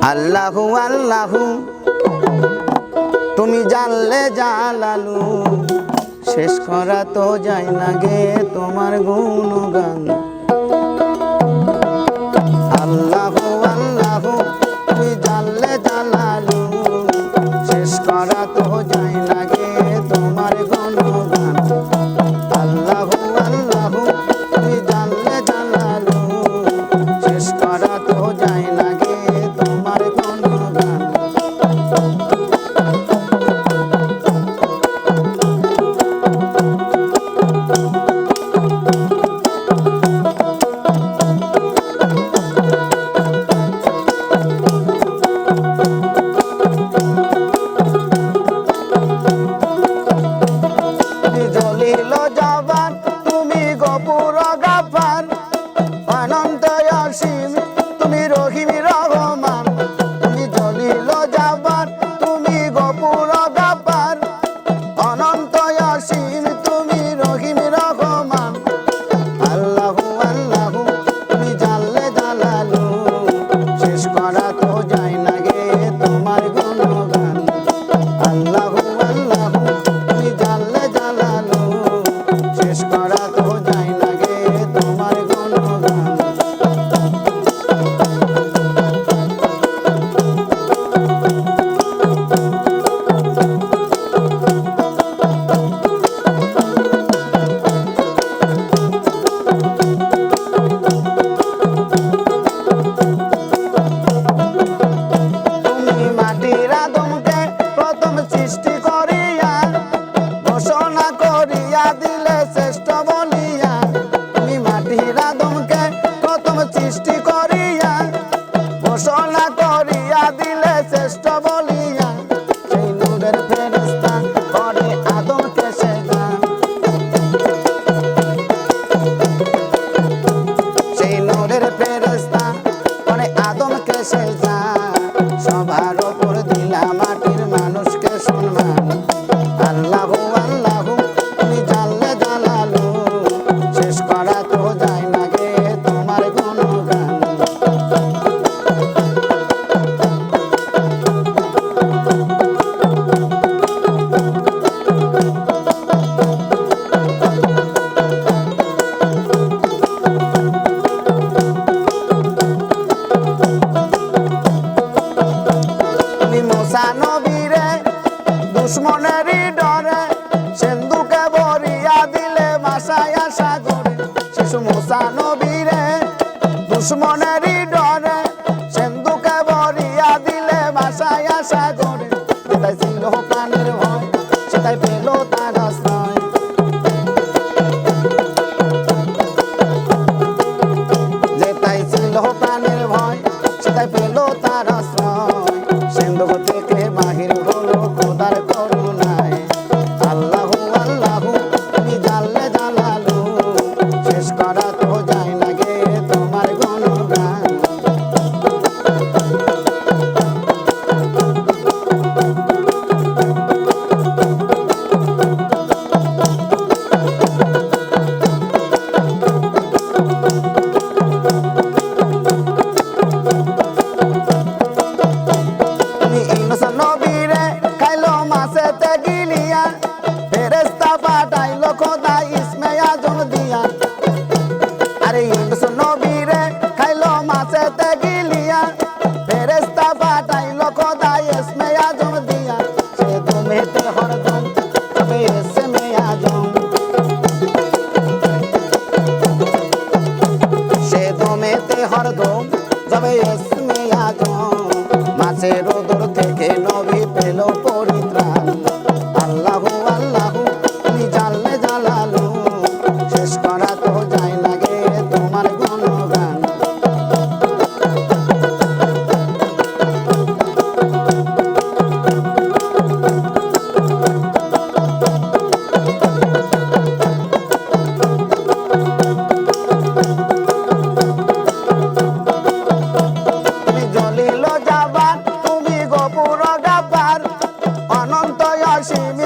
আল্লাহু আল্লাহু তুমি জানলে জালালু শেষ করা তো যায় না গে তোমার গুণগান আল্লাহু আল্লাহু তুমি জানলে জালালু শেষ করা তো যায় না গে তোমার গুণগান আল্লাহু আল্লাহু তুমি জানলে জালালু শেষ করা তো যায় না গে তোমার গুণগান জলিল জবান তুমি গফুর গাফার অনন্ত অসীম তুমি রহিম রহমান তুমি জলিল জবান তুমি গফুর গাফার অনন্ত অসীম তুমি রহিম রহমান আল্লাহু আল্লাহু তুমি জানলে জালালু শেষ করা তো যায় না গে তোমার গুণগান আল্লাহু আল্লাহু তুমি জানলে জালালু শেষ করা তো যায় না গে তোমার গুণগান তুমি মাটির আদমকে প্রথম সৃষ্টি করিয়া ঘোষণা করিয়া দিলে শ্রেষ্ঠ বলিয়া তুমি মাটির আদমকে প্রথম সৃষ্টি করিয়া ঘোষণা করিয়া দিলে শ্রেষ্ঠ বলিয়া সেই নূরের ফেরেশতা করে আদমকে সেজদা সেই নূরের ফেরেশতা করে আদমকে সেজদা সবার উপর দিলা মাটির মানুষকে সম্মান আল্লাহু আল্লাহু তুমি জানলে জালালু শেষ করা তো যায় না গে তোমার গুণগান তুমি মুসা নবীরে দুশ্মনেরই ডরে সিন্ধুকে ভরিয়া দিলে ভাসায়া সাগরে শিশু মুসা নবীরে দুশ্মনেরই ডরে সিন্ধুকে ভরিয়া দিলে ভাসায়া সাগরে যেটাই ছিল প্রাণের ভয় সেটাই পেল তার আশ্রয় যেটাই ছিল প্রাণের ভয় সেটাই পেল তার আশ্রয় সিন্ধু থেকে বাহির হলো খোদার করুণায় আল্লাহু আল্লাহু তুমি জানলে জালালু শেষ করা তো যায় না গে তোমার গুণগান তুমি ইউনুস নবীরে খাইলো মাছেতে গিলিয়া ফেরেশতা পাঠাইলো খোদা ইসমে আজম দিয়া আরে ইউনুস নবীরে খাইলো মাছেতে গিলিয়া ফেরেশতা পাঠাইলো খোদা ইসমে আজম দিয়া সে তুমেতে হরদম তবে ইসমে আজম সে তুমেতে হরদম তবে ইসমে আজম মাছের ওদর থেকে নবী পেল পরিত্রাণ আল্লাহু আল্লাহু তুমি জানলে জালালু শেষ করা তো যায় না গে তোমার গুণগান তুমি জলিল জাবান তুমি গফুর গাফার অনন্ত অসীম